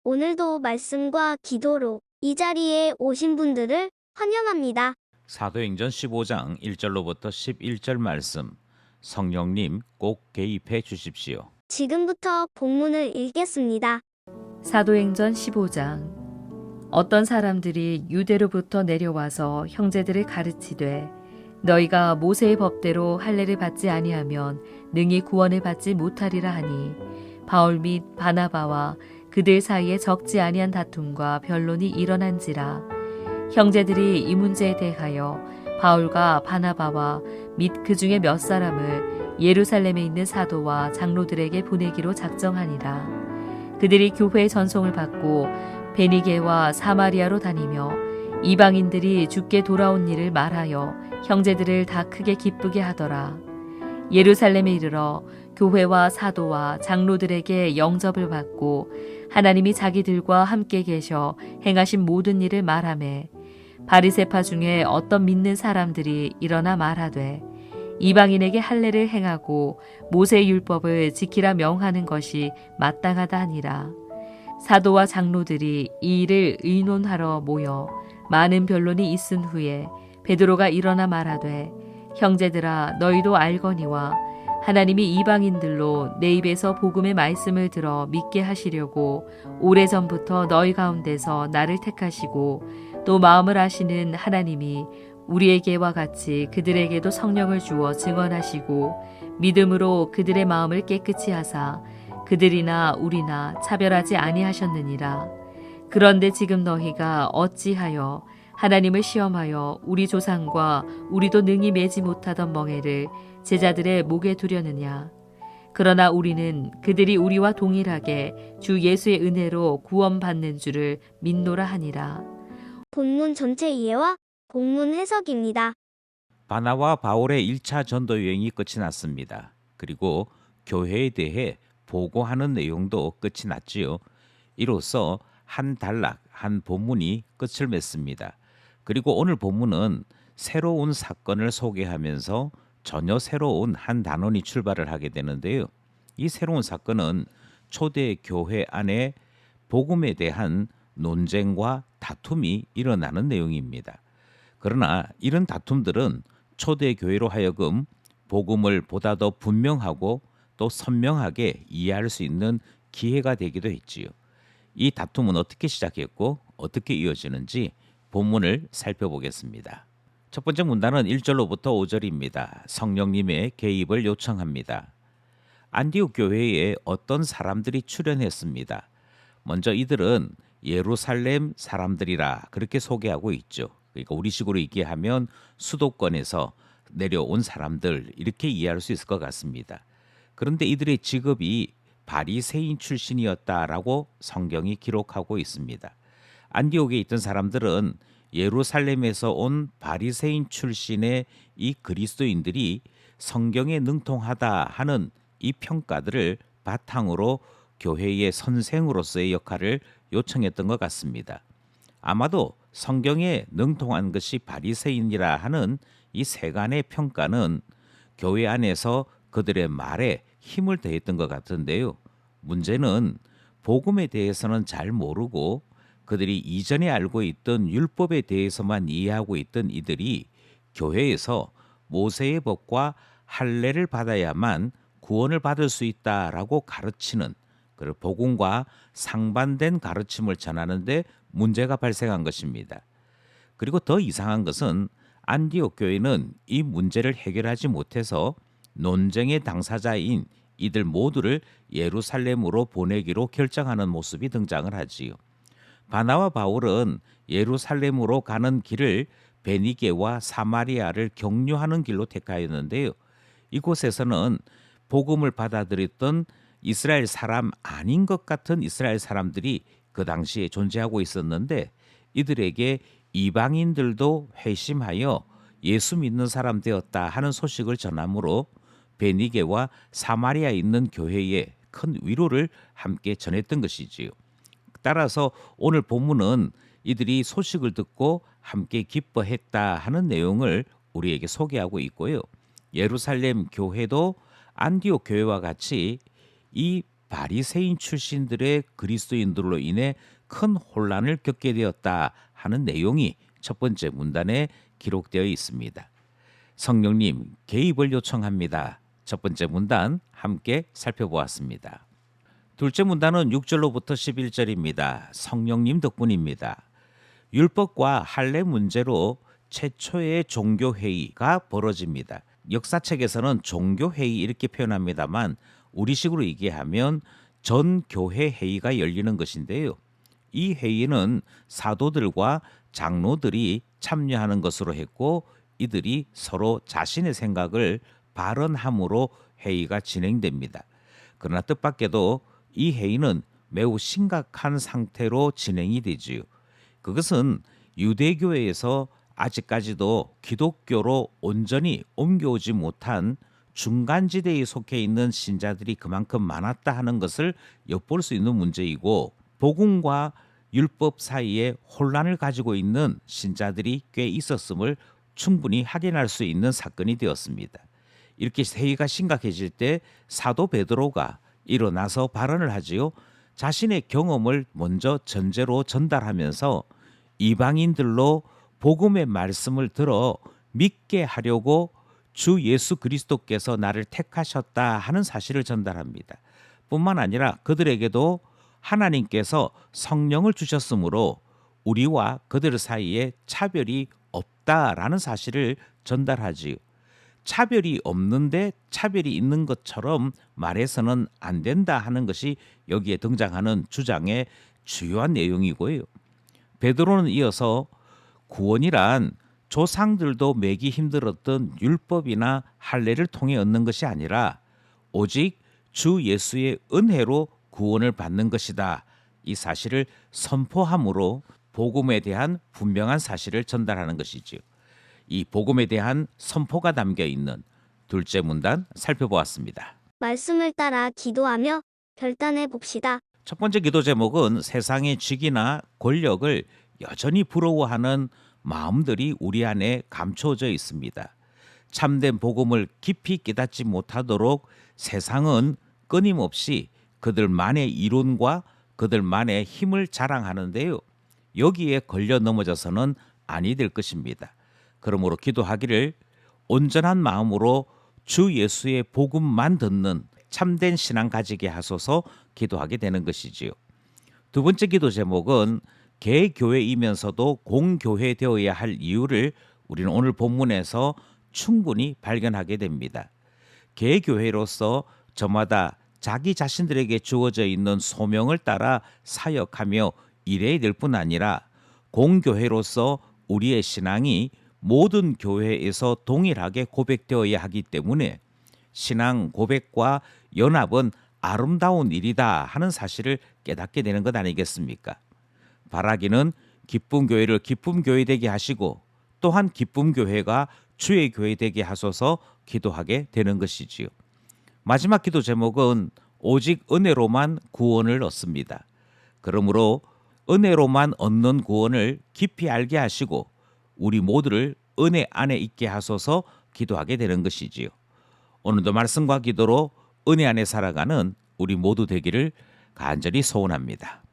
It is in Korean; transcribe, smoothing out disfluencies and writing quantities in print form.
오늘도 말씀과 기도로 이 자리에 오신 분들을 환영합니다. 사도행전 15장 1절로부터 11절 말씀. 성령님 꼭 개입해 주십시오. 지금부터 본문을 읽겠습니다. 사도행전 15장. 어떤 사람들이 유대로부터 내려와서 형제들을 가르치되 너희가 모세의 법대로 할례를 받지 아니하면 능히 구원을 받지 못하리라 하니 바울 및 바나바와 그들 사이에 적지 아니한 다툼과 변론이 일어난지라. 형제들이 이 문제에 대하여 바울과 바나바와 및 그 중에 몇 사람을 예루살렘에 있는 사도와 장로들에게 보내기로 작정하니라. 그들이 교회의 전송을 받고 베니게와 사마리아로 다니며 이방인들이 주께 돌아온 일을 말하여 형제들을 다 크게 기쁘게 하더라. 예루살렘에 이르러 교회와 사도와 장로들에게 영접을 받고 하나님이 자기들과 함께 계셔 행하신 모든 일을 말하매 바리새파 중에 어떤 믿는 사람들이 일어나 말하되 이방인에게 할례를 행하고 모세의 율법을 지키라 명하는 것이 마땅하다 하니라. 사도와 장로들이 이 일을 의논하러 모여 많은 변론이 있은 후에 베드로가 일어나 말하되 형제들아 너희도 알거니와 하나님이 이방인들로 내 입에서 복음의 말씀을 들어 믿게 하시려고 오래전부터 너희 가운데서 나를 택하시고 또 마음을 아시는 하나님이 우리에게와 같이 그들에게도 성령을 주어 증언하시고 믿음으로 그들의 마음을 깨끗이 하사 그들이나 우리나 차별하지 아니하셨느니라. 그런데 지금 너희가 어찌하여 하나님을 시험하여 우리 조상과 우리도 능히 매지 못하던 멍에를 제자들의 목에 두려느냐. 그러나 우리는 그들이 우리와 동일하게 주 예수의 은혜로 구원받는 줄을 믿노라 하니라. 본문 전체 이해와 본문 해석입니다. 바나와 바울의 1차 전도 여행이 끝이 났습니다. 그리고 교회에 대해 보고하는 내용도 끝이 났지요. 이로써 한 단락, 한 본문이 끝을 맺습니다. 그리고 오늘 본문은 새로운 사건을 소개하면서 전혀 새로운 한 단원이 출발을 하게 되는데요. 이 새로운 사건은 초대 교회 안에 복음에 대한 논쟁과 다툼이 일어나는 내용입니다. 그러나 이런 다툼들은 초대 교회로 하여금 복음을 보다 더 분명하고 또 선명하게 이해할 수 있는 기회가 되기도 했지요. 이 다툼은 어떻게 시작했고 어떻게 이어지는지 본문을 살펴보겠습니다. 첫 번째 문단은 1절로부터 5절입니다. 성령님의 개입을 요청합니다. 안디옥 교회에 어떤 사람들이 출연했습니다. 먼저 이들은 예루살렘 사람들이라 그렇게 소개하고 있죠. 그러니까 우리식으로 얘기하면 수도권에서 내려온 사람들 이렇게 이해할 수 있을 것 같습니다. 그런데 이들의 직업이 바리새인 출신이었다라고 성경이 기록하고 있습니다. 안디옥에 있던 사람들은 예루살렘에서 온 바리새인 출신의 이 그리스도인들이 성경에 능통하다 하는 이 평가들을 바탕으로 교회의 선생으로서의 역할을 요청했던 것 같습니다. 아마도 성경에 능통한 것이 바리새인이라 하는 이 세간의 평가는 교회 안에서 그들의 말에 힘을 더했던 것 같은데요. 문제는 복음에 대해서는 잘 모르고 그들이 이전에 알고 있던 율법에 대해서만 이해하고 있던 이들이 교회에서 모세의 법과 할례를 받아야만 구원을 받을 수 있다라고 가르치는 그 복음과 상반된 가르침을 전하는데 문제가 발생한 것입니다. 그리고 더 이상한 것은 안디옥 교회는 이 문제를 해결하지 못해서 논쟁의 당사자인 이들 모두를 예루살렘으로 보내기로 결정하는 모습이 등장을 하지요. 바나와 바울은 예루살렘으로 가는 길을 베니게와 사마리아를 경유하는 길로 택하였는데요. 이곳에서는 복음을 받아들였던 이스라엘 사람 아닌 것 같은 이스라엘 사람들이 그 당시에 존재하고 있었는데 이들에게 이방인들도 회심하여 예수 믿는 사람 되었다 하는 소식을 전함으로 베니게와 사마리아에 있는 교회에 큰 위로를 함께 전했던 것이지요. 따라서 오늘 본문은 이들이 소식을 듣고 함께 기뻐했다 하는 내용을 우리에게 소개하고 있고요. 예루살렘 교회도 안디옥 교회와 같이 이 바리새인 출신들의 그리스도인들로 인해 큰 혼란을 겪게 되었다 하는 내용이 첫 번째 문단에 기록되어 있습니다. 성령님 개입을 요청합니다. 첫 번째 문단 함께 살펴보았습니다. 둘째 문단은 6절로부터 11절입니다. 성령님 덕분입니다. 율법과 할례 문제로 최초의 종교회의가 벌어집니다. 역사책에서는 종교회의 이렇게 표현합니다만 우리식으로 얘기하면 전교회 회의가 열리는 것인데요. 이 회의는 사도들과 장로들이 참여하는 것으로 했고 이들이 서로 자신의 생각을 발언함으로 회의가 진행됩니다. 그러나 뜻밖에도 이 회의는 매우 심각한 상태로 진행이 되지요. 그것은 유대교회에서 아직까지도 기독교로 온전히 옮겨오지 못한 중간지대에 속해 있는 신자들이 그만큼 많았다 하는 것을 엿볼 수 있는 문제이고 복음과 율법 사이에 혼란을 가지고 있는 신자들이 꽤 있었음을 충분히 확인할 수 있는 사건이 되었습니다. 이렇게 회의가 심각해질 때 사도 베드로가 일어나서 발언을 하지요. 자신의 경험을 먼저 전제로 전달하면서 이방인들로 복음의 말씀을 들어 믿게 하려고 주 예수 그리스도께서 나를 택하셨다 하는 사실을 전달합니다. 뿐만 아니라 그들에게도 하나님께서 성령을 주셨으므로 우리와 그들 사이에 차별이 없다라는 사실을 전달하지요. 차별이 없는데 차별이 있는 것처럼 말해서는 안 된다 하는 것이 여기에 등장하는 주장의 주요한 내용이고요. 베드로는 이어서 구원이란 조상들도 매기 힘들었던 율법이나 할례를 통해 얻는 것이 아니라 오직 주 예수의 은혜로 구원을 받는 것이다. 이 사실을 선포함으로 복음에 대한 분명한 사실을 전달하는 것이지요. 이 복음에 대한 선포가 담겨 있는 둘째 문단 살펴보았습니다. 말씀을 따라 기도하며 결단해 봅시다. 첫 번째 기도 제목은 세상의 직이나 권력을 여전히 부러워하는 마음들이 우리 안에 감춰져 있습니다. 참된 복음을 깊이 깨닫지 못하도록 세상은 끊임없이 그들만의 이론과 그들만의 힘을 자랑하는데요. 여기에 걸려 넘어져서는 아니 될 것입니다. 그러므로 기도하기를 온전한 마음으로 주 예수의 복음만 듣는 참된 신앙 가지게 하소서 기도하게 되는 것이지요. 두 번째 기도 제목은 개교회이면서도 공교회 되어야 할 이유를 우리는 오늘 본문에서 충분히 발견하게 됩니다. 개교회로서 저마다 자기 자신들에게 주어져 있는 소명을 따라 사역하며 일해야 될 뿐 아니라 공교회로서 우리의 신앙이 모든 교회에서 동일하게 고백되어야 하기 때문에 신앙 고백과 연합은 아름다운 일이다 하는 사실을 깨닫게 되는 것 아니겠습니까? 바라기는 기쁨 교회를 기쁨 교회 되게 하시고 또한 기쁨 교회가 주의 교회 되게 하소서 기도하게 되는 것이지요. 마지막 기도 제목은 오직 은혜로만 구원을 얻습니다. 그러므로 은혜로만 얻는 구원을 깊이 알게 하시고 우리 모두를 은혜 안에 있게 하소서 기도하게 되는 것이지요. 오늘도 말씀과 기도로 은혜 안에 살아가는 우리 모두 되기를 간절히 소원합니다.